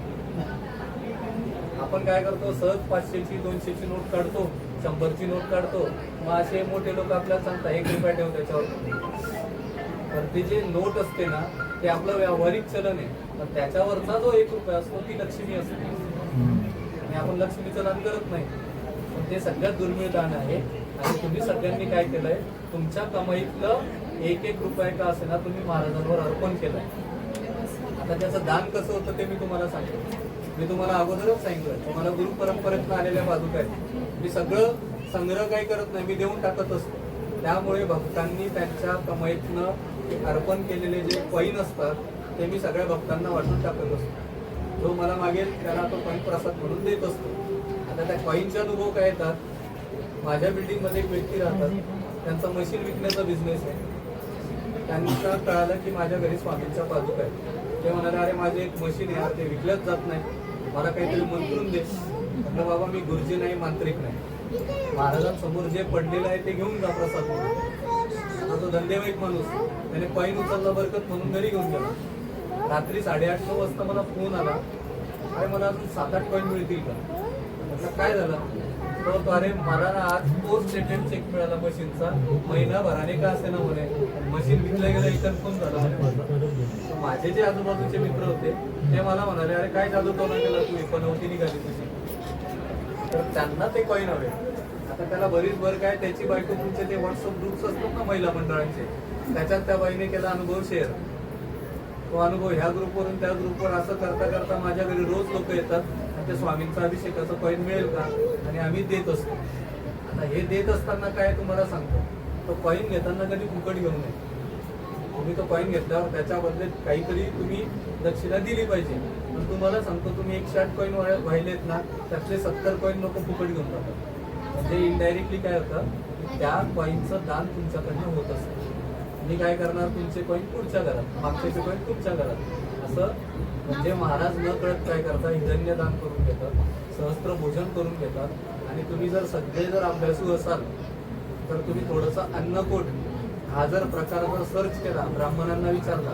आपण काय करतो, सहज 500ची 200ची नोट काढतो, 100ची नोट काढतो. मग असे मोठे लोक आपल्याला सांगतात 1 रुपया ठेव त्याच्यावर. तर ते जे नोट असते ना, ते आपलं व्यावहारिक चलन आहे. तर त्याच्यावरचा जो 1 रुपया असतो ती लक्ष्मी असते, आणि आपण लक्ष्मीचं दान करत नाही. पण ते सगळ्यात दुर्मिळ दान आहे. आणि तुम्ही सगळ्यांनी काय केलंय, तुमच्या कमाईतलं 1 रुपया का असे ना तुम्ही महाराजांवर अर्पण केलंय. आता त्याचं दान कसं होतं ते मी तुम्हाला सांगतो. मी तुम्हाला अगोदरच सांगितलं, तुम्हाला गुरु परंपरेतनं आलेल्या पादुका आहेत. मी सगळं संग्रह काही करत नाही, मी देऊन टाकत असतो. त्यामुळे भक्तांनी त्यांच्या कमाईतनं अर्पण केलेले जे कॉईन असतात ते मी सगळ्या भक्तांना वाटून टाकत असतो. जो मला मागेल त्याला तो कॉईन प्रसाद म्हणून देत असतो. आता त्या कॉईनचे अनुभव काय येतात, माझ्या बिल्डिंगमध्ये एक व्यक्ती राहतात, त्यांचा मशीन विकण्याचा बिझनेस आहे. त्यांना कळालं की माझ्या घरी स्वामींच्या पादुका आहेत. ते म्हणाले, अरे माझे एक मशीन आहे यार, ते विकलंच जात नाही, मला काहीतरी मंत्रून दे. म्हटलं बाबा मी गुरुजी नाही, मांत्रिक नाही, महाराजांसमोर जे पडलेलं आहे ते घेऊन जा प्रसाद म्हणून. आता तो धंदेवाईक माणूस, त्याने कॉईन उचलला बरकत म्हणून घरी घेऊन गेला. रात्री 8:30-9 वाजता मला फोन आला, अरे मला अजून 7-8 कॉईन मिळतील का? म्हटलं काय झालं? तो अरे मला ना आज पोस्ट स्टेटमेंट चेक मिळाला मशीनचा, महिनाभराने का असे ना म्हणे, मशीन विकलं गेलं इतर फोन झाला म्हणे माझा. माझे जे आजूबाजूचे मित्र होते ते मला म्हणाले, अरे काय जादू टोना केला तू, पनवती निघाली तुझी. तर त्यांना ते कॉईन हवे. आता त्याला बरीच भर काय, त्याची बायको तुमचे ते व्हॉट्सअप ग्रुप्स असतात ना महिला मंडळांचे, त्याच्यात त्या बाईने केला अनुभव शेअर. तो अनुभव ह्या ग्रुपवरून त्या ग्रुपवर असं करता करता माझ्या घरी रोज लोक येतात आणि त्या स्वामींचा अभिषेकाचं कॉईन मिळेल का, आणि आम्ही देत असतो. आता हे देत असताना काय तुम्हाला सांगतो, तो कॉईन घेताना कधी फुकट घेऊ नये. तुम्ही तो कॉईन घेतल्यावर त्याच्याबद्दल काहीतरी तुम्ही दक्षिणा दिली पाहिजे. पण तुम्हाला सांगतो, तुम्ही 108 कॉईन वाहिलेत ना, त्यातले 70 कॉईन लोक फुकट घेऊन जातात. म्हणजे इनडायरेक्टली काय होतं, त्या कॉईनचं दान तुमच्याकडनं होत असतं. मी काय करणार, तुमचे कॉईन पुढच्या घरात, मागच्याचे कॉईन तुमच्या घरात, असं. म्हणजे महाराज न कळत काय करतात, हिरण्य दान करून घेतात, सहस्त्र भोजन करून घेतात. आणि तुम्ही जर सगळे जर अभ्यासू असाल तर तुम्ही थोडंसं अन्नकोट हा जर प्रकार जर सर्च केला, ब्राह्मणांना विचारला,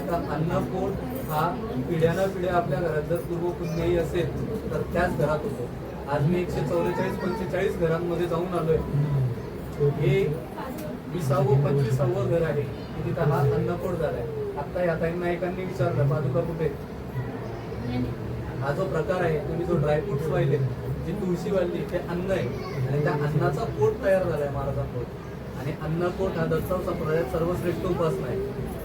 तर अन्नकोट हा पिढ्यानपिढ्या आपल्या घरात जर पूर्वपुण्याही असेल तर त्याच घरात होतो. आज मी 144-45 घरांमध्ये जाऊन आलोय. हे 20व-25व घर आहे की तिथं हा अन्नकोट झालाय. आता या ताईंना एकांनी विचारलं, पादुका कुठे? हा जो प्रकार आहे, तुम्ही जो ड्रायफ्रुट्स वाहिले, जी तुळशी वाढली, ते अन्न आहे आणि त्या अन्नाचा पोट तयार झालाय महाराजांपोट. आणि अन्नकोट हा दत्त संप्रदायात सर्वश्रेष्ठ उपासना आहे,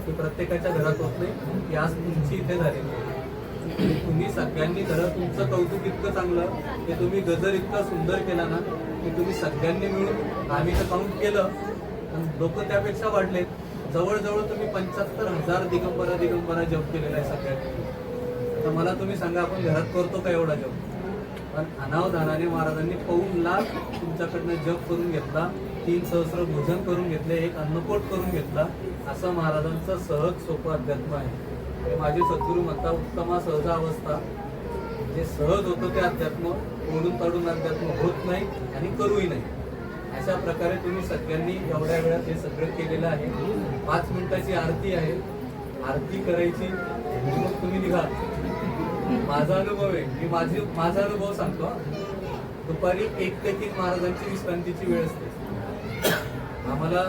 ती प्रत्येकाच्या घरात होत नाही, ती आज तुमची इथे झालेली आहे. तुम्ही सगळ्यांनी खरं तुमचं कौतुक इतकं चांगलं की तुम्ही गजर इतका सुंदर केला ना, की तुम्ही सगळ्यांनी मिळून, आम्ही तर काउंट केलं लोक त्यापेक्षा वाढले, जवळजवळ तुम्ही 75,000 दिगंबरा जप केलेला आहे सगळ्यांनी. तर मला तुम्ही सांगा, आपण घरात करतो का एवढा जप? पण अनावधानाने महाराजांनी 1 लाख तुमच्याकडनं जप करून घेतला, 3 सहस्र भोजन करून घेतले, 1 अन्नकोट करून घेतला. असं महाराजांचं सहज सोपं अध्यात्म आहे. माझे सद्गुरू म्हणता, उत्तमा सहजा अवस्था. जे सहज होतं ते अध्यात्म ओढून ताडून अध्यात्म होत नाही आणि करूही नाही. अशा प्रकारे तुम्ही सगळ्यांनी एवढ्या वेळात हे सगळं केलेलं आहे. 5 मिनिटाची आरती आहे, आरती करायची मग तुम्ही निघा. माझा अनुभव आहे, मी माझा अनुभव सांगतो. दुपारी 1 ते 3 महाराजांची विश्रांतीची वेळ असते. आम्हाला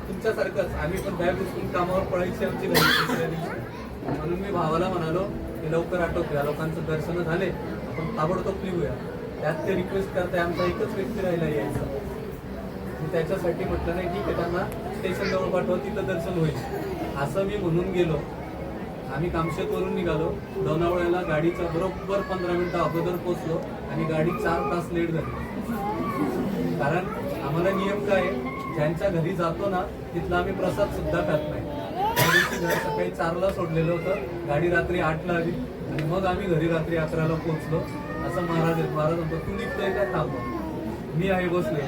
तुमच्यासारखंच, आम्ही पण बॅग उचलून कामावर पळायची आमची घरी दुसऱ्या दिवशी. म्हणून मी भावाला म्हणालो की लवकर आटोप, या लोकांचं दर्शन झाले, आपण ताबडतोब निघूया. त्यात ते रिक्वेस्ट करताय, आमचा एकच व्यक्ती राहिला यायचा. मी त्याच्यासाठी म्हटलं नाही, ठीक आहे, त्यांना स्टेशन जवळ पाठवा, तिथं दर्शन होईल असं मी म्हणून गेलो. आम्ही कामशेतवरून निघालो, लोणावळ्याला गाडीच्या बरोबर 15 मिनिटं अगोदर पोहोचलो आणि गाडी 4 तास लेट झाली. कारण आम्हाला नियम काय आहे, ज्यांच्या घरी जातो ना तिथला आम्ही प्रसाद सुद्धा खात नाही. त्या दिवशी घर सकाळी 4ला सोडलेलं होतं, गाडी रात्री 8ला आली आणि मग आम्ही घरी रात्री 11ला पोहोचलो. असं महाराज म्हणतो, तू निघतोय काय? थांब, मी आहे बसले.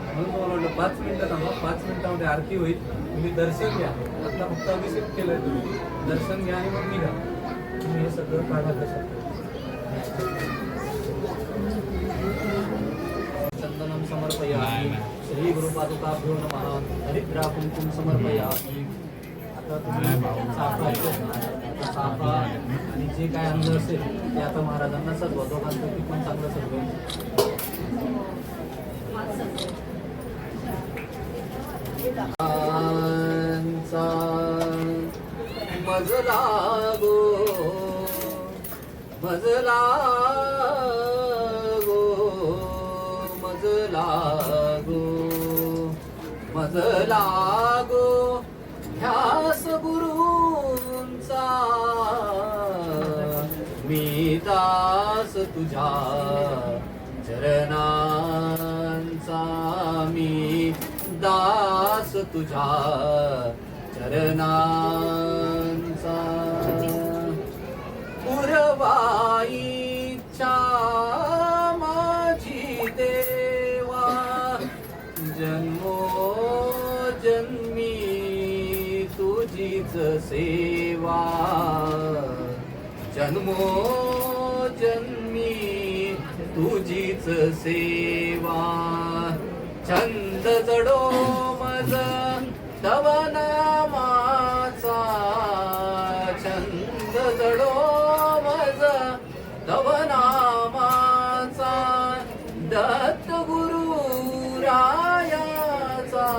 म्हणून तुम्हाला म्हटलं 5 मिनिटं थांबा, 5 मिनिटामध्ये आरती होईल, तुम्ही दर्शन घ्या. आता फक्त अभिषेक केलाय, तुम्ही दर्शन घ्या आणि मग निघा. तुम्ही हे सगळं काढा कशात. चंदनम समर्पयामि, श्री गुरुपादुकाभ्यो नमः, हरिद्रा कुंकुम समर्पयामि. आता तुम्ही चाफा आणि जे काय अन्न असेल ते आता महाराजांना सजवा. दोघांपैकी पण चांगलं सजवेल. मजला गो, मजला गो, मजला गो, मजला गो, ध्यास गुरूंचा मी दास तुझ्या चरणांचा, मी दास तुझ्या चरणांचा. पुरवाई इच्छा माझी देवा, जन्मो जन्मी तुझीच सेवा, जन्मो जन्मी तुझीच सेवा छंद जडो मज तव नामाचा छंद जडो मज तव नामाचा दत्त गुरु रायाचा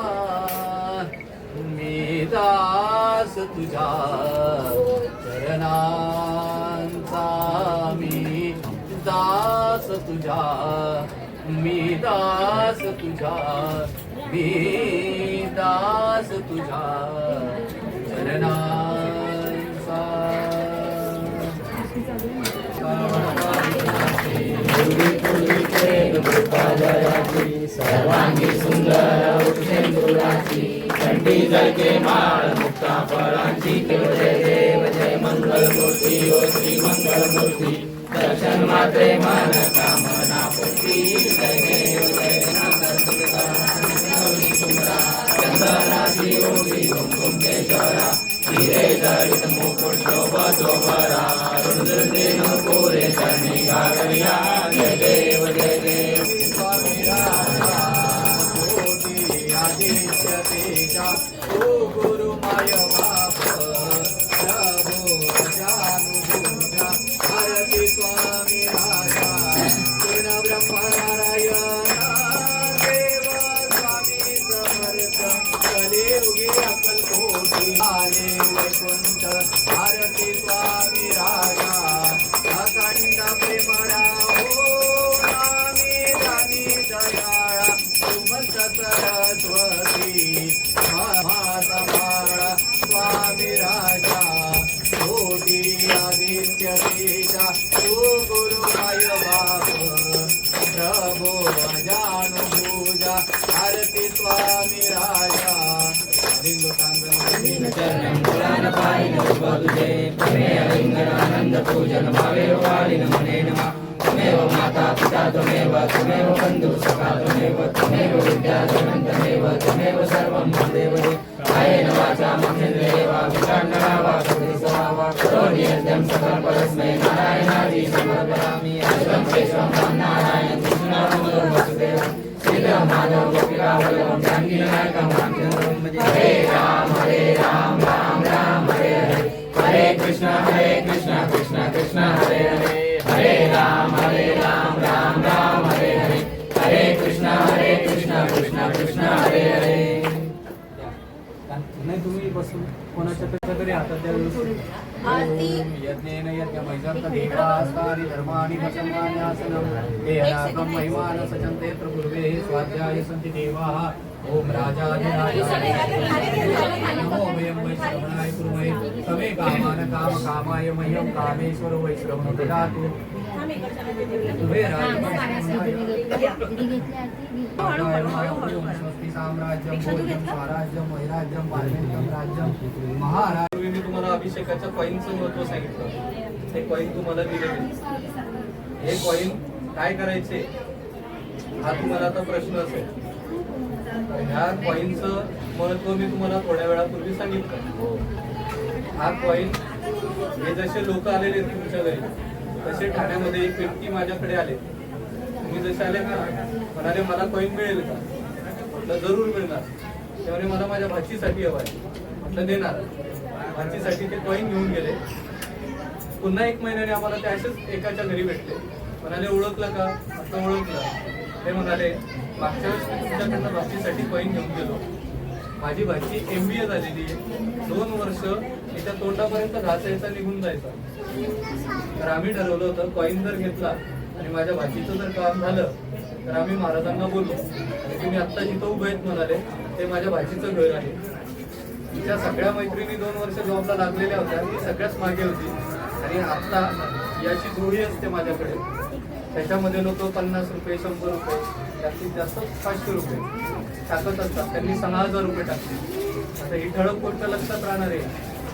मी दास तुझ्या चरणांचा मी दास तुझ्या मी दास तुझ्या मी दास तुझ्या चरणांचा सर्वांगी सुंदर उठेंदुराची कंठी जळके माळ मुक्ता फळांची जय देव जय मंगल मूर्ती ओ श्री मंगल मूर्ती दर्शन मात्रे मन कामना पूर्ती जय देव जय चंद्राची ओढी कुमकुम केशरा हिरे जडित मुकुट शोभतो बरा रुद्रदेव कोरे चरणी गागरिया जय देव जय देव स्वामी राजा कोटी आदित्य तेजा ओ गुरु माय बाप प्रभो जानुभूजा भारती स्वामी राजा पूर्ण ब्रह्म नारायण देव स्वामी समर्थ कलियुगी अकल कोटी आले वैकुंठ भारती स्वामी राजा अखंड प्रेमळा हो नामी जानी दयाळा सुमंत सरस्वती माता बाळा स्वामी राजा कोटी आदित्य तेजा तू गुरु माय बाप प्रभो अजानुभूजा आरती स्वामी राजा चरणं पुराण पायिन तुझे त्वमेव लिंगनानंद पूजन भावे वालिन मने नमः त्वमेव माता पिता त्वमेव बन्धु सखा त्वमेव विद्या त्वमेव सर्वं देव कायेन वाचा महेन्द्रेण वा विचारणा वा कृतिसवा वा करोमि यज्ञं सकलं परस्मै नारायणादि समर्पयामि अजं केशवं नारायणं कृष्णं वसुदेव श्रीराम माधव गोपिका वल्लभं जानकी नायकं हरे राम राम राम हरे हरे हरे कृष्ण कृष्ण कृष्ण हरे हरे हरे राम राम राम हरे हरे हरे कृष्ण कृष्ण कृष्ण हरे हरे नाही तुम्ही बसून कोणाच्या तरी हातात द्या आरती. यज्ञेन यज्ञ मैजांत देवास्तानि धर्माणि वचमान्यासनं देहरागं महिमान सचन्ते प्रपूर्वे स्वाध्याय सन्ति देवाः ओम राजाधिराज नमो वयं वै श्रवणाय कुर्महे तमे कामान काम कामाय मह्यं कामेश्वर वै श्रवणं ददातु तुभे स्वस्ति साम्राज्यं भोज्यं स्वराज्यं वैराज्यं पारमेण्यं राज्यं महाराज मी तुम्हाला अभिषेकाच्या कॉईनचं महत्व सांगितलं हे कॉईन तुम्हाला दिले हे कॉईन काय करायचे हा तुम्हाला आता प्रश्न असेल ह्या कॉईनचं महत्व मी तुम्हाला थोड्या वेळापूर्वी सांगितलं हा कॉईन हे जसे लोक आलेले तुमच्या घरी तसे ठाण्यामध्ये एक व्यक्ती माझ्याकडे आले तुम्ही जसे आले ना म्हणाले मला कॉईन मिळेल का म्हटलं जरूर मिळणार ते म्हणे मला माझ्या भाचीसाठी हवं आहे म्हटलं देणार भाचीसाठी ते कॉईन घेऊन गेले पुन्हा 1 महिन्याने आम्हाला ते असेच एकाच्या घरी भेटले म्हणाले ओळखलं का आता ओळखलं ते म्हणाले मागच्या वेळेस मी तुमच्याकडनं भाचीसाठी कॉईन घेऊन गेलो माझी भाची MBA झालेली आहे 2 वर्ष तिच्या तोंडापर्यंत घास यायचा निघून जायचा तर आम्ही ठरवलं होतं कॉईन जर घेतला आणि माझ्या भाचीचं जर काम झालं तर आम्ही महाराजांना बोलू आणि तुम्ही आत्ता जिथं उभे आहेत म्हणाले ते माझ्या भाचीचं घर आहे तिच्या सगळ्या मैत्रिणी 2 वर्ष जॉबला लागलेल्या होत्या ती सगळ्याच मागे होती आणि आता याची जोडी असते माझ्याकडे त्याच्यामध्ये लोक 50 रुपये 100 रुपये जास्तीत जास्त 500 रुपये टाकत असतात त्यांनी 6000 रुपये टाकले आता ही ठळक गोष्ट लक्षात राहणार आहे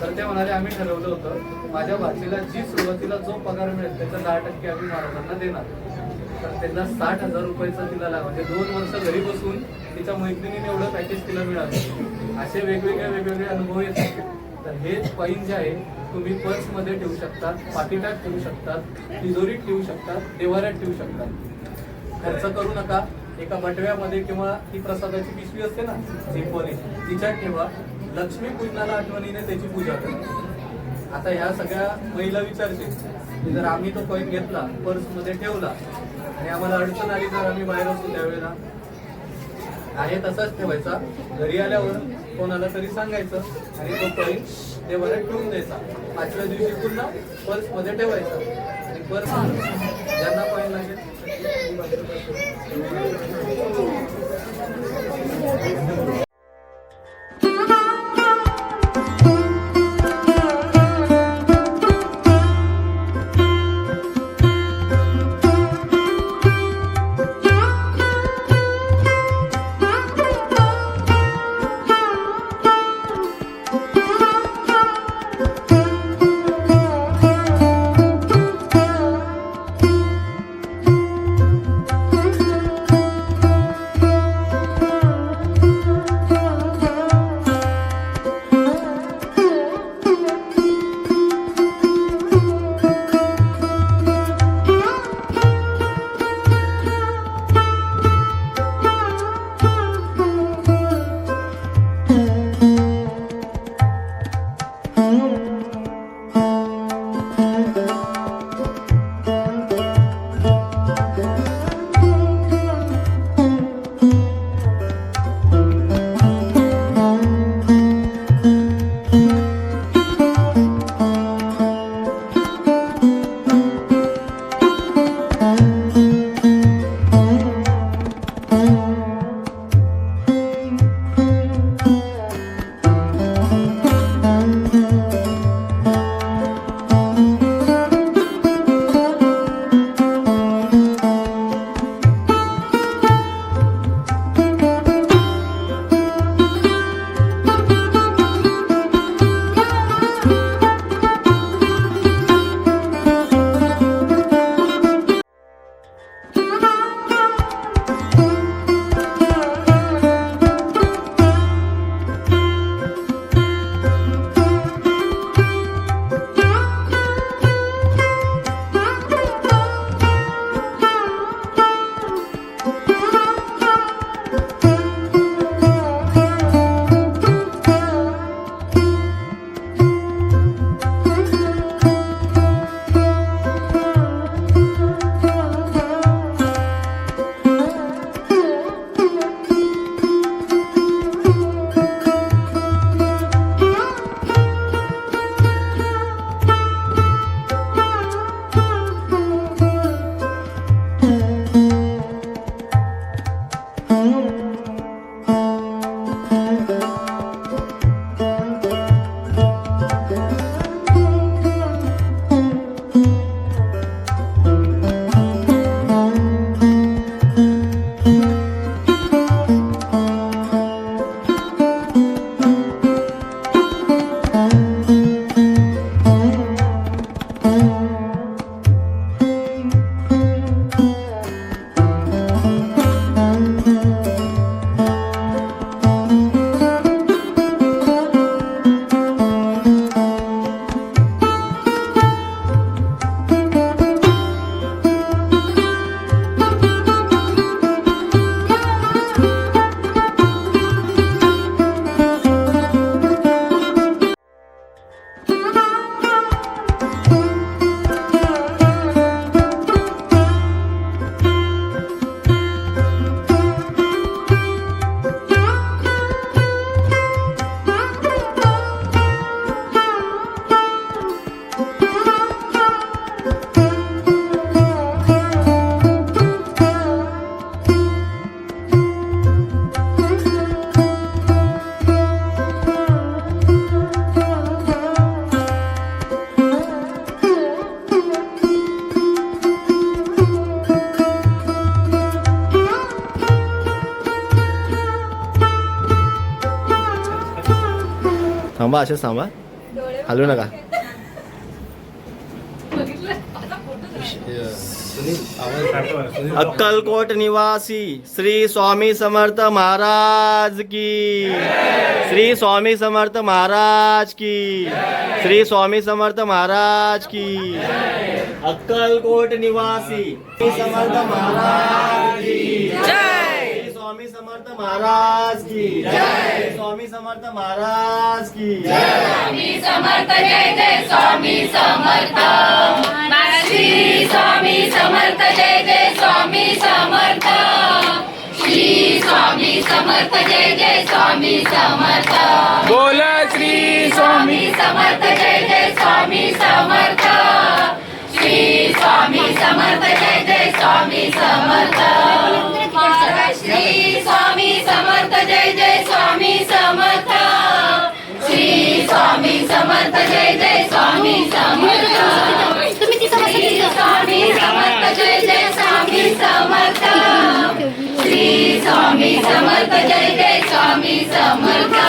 तर ते म्हणाले आम्ही ठरवलं होतं माझ्या भाचीला जी सुरुवातीला जो पगार मिळेल त्याचा 10% आम्ही महाराजांना देणार तर त्यांना 60,000 रुपयाचा तिला म्हणजे 2 वर्ष घरी बसून तिच्या मैत्रिणीने एवढं पॅकेज तिला मिळालं असे वेगवेगळे अनुभव येतात तर हे कॉईन जे आहे तुम्ही पर्समध्ये ठेवू शकतात पाकिटात ठेवू शकतात तिजोरीत ठेवू शकतात देवाऱ्यात ठेवू शकतात खर्च करू नका. एका बटव्यामध्ये किंवा ती प्रसादाची पिशवी असते ना सिंपली, तिच्यात ठेवा. लक्ष्मी पूजनाला आठवणीने त्याची पूजा करा. आता ह्या सगळ्या महिला विचारतील की जर आम्ही तो कॉईन घेतला, पर्समध्ये ठेवला आणि आम्हाला अडचण आली तर आम्ही बाहेर असू त्यावेळेला, आहे तसाच ठेवायचा. घरी आल्यावर कोणाला तरी सांगायचं आणि तो कॉईन देवाला ठेवून द्यायचा. 5व्या दिवशी पुन्हा पर्समध्ये ठेवायचा आणि पर्स ज्यांना कॉईन लागेल थांबा, असेच थांबा, हलू नका. सुनील आवाज सुनील अक्कलकोट निवासी श्री स्वामी समर्थ महाराज की, श्री स्वामी समर्थ महाराज की, श्री स्वामी समर्थ महाराज की, अक्कलकोट निवासी श्री समर्थ महाराज की जय, श्री स्वामी समर्थ महाराज की जय, श्री स्वामी समर्थ महाराज की जय, स्वामी समर्थ जय जय स्वामी समर्थ, श्री स्वामी समर्थ जय जय स्वामी समर्थ, श्री स्वामी समर्थ जय जय स्वामी समर्थ, बोला श्री स्वामी समर्थ जय जय स्वामी समर्थ, श्री स्वामी समर्थ जय जय स्वामी समर्थ, श्री स्वामी समर्थ जय जय स्वामी समर्थ, श्री स्वामी समर्थ जय जय स्वामी समर्थ, श्री स्वामी समर्थ जय जय स्वामी समर्थ, श्री स्वामी समर्थ जय जय स्वामी समर्थ.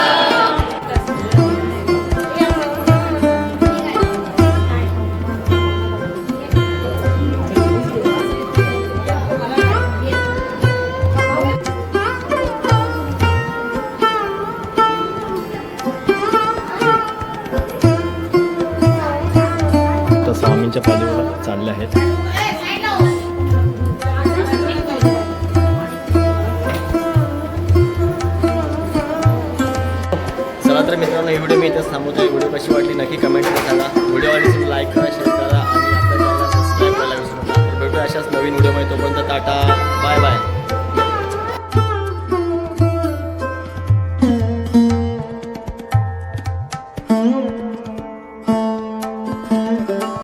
तर स्वामींच्या पादुका चालल्या आहेत. चला तर मित्रांनो, ही व्हिडिओ मी इथेच थांबवतो. ही व्हिडिओ कशी वाटली नक्की कमेंट करा. व्हिडिओ आवडली लाईक करा, शेअर करा आणि आपल्या चॅनलला सबस्क्राईब करायला विसरू नका. भेटूया अशाच नवीन व्हिडिओमध्ये. तोपर्यंत टाटा.